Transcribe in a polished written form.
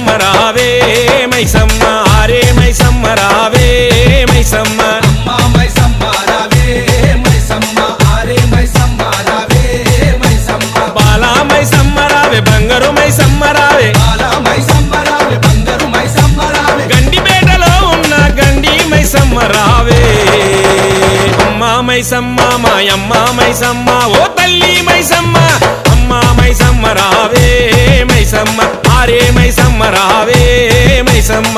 మైసమ్మ రావే మైసమ్మ ఆరే మైసమ్మ రావే మైసమ్మ బాలా మైసమ్మ రావే బంగారు మైసమ్మ రావే గండిపేటలో ఉన్న గండి మైసమ్మ రావే అమ్మా మైసమ్మ మాయమ్మ మైసమ్మ ఓ తల్లి మైసమ్మ అమ్మా మైసమ్మ రావే మైసమ్మ ఆరే మైసమ్మ రావే మైసమ్మ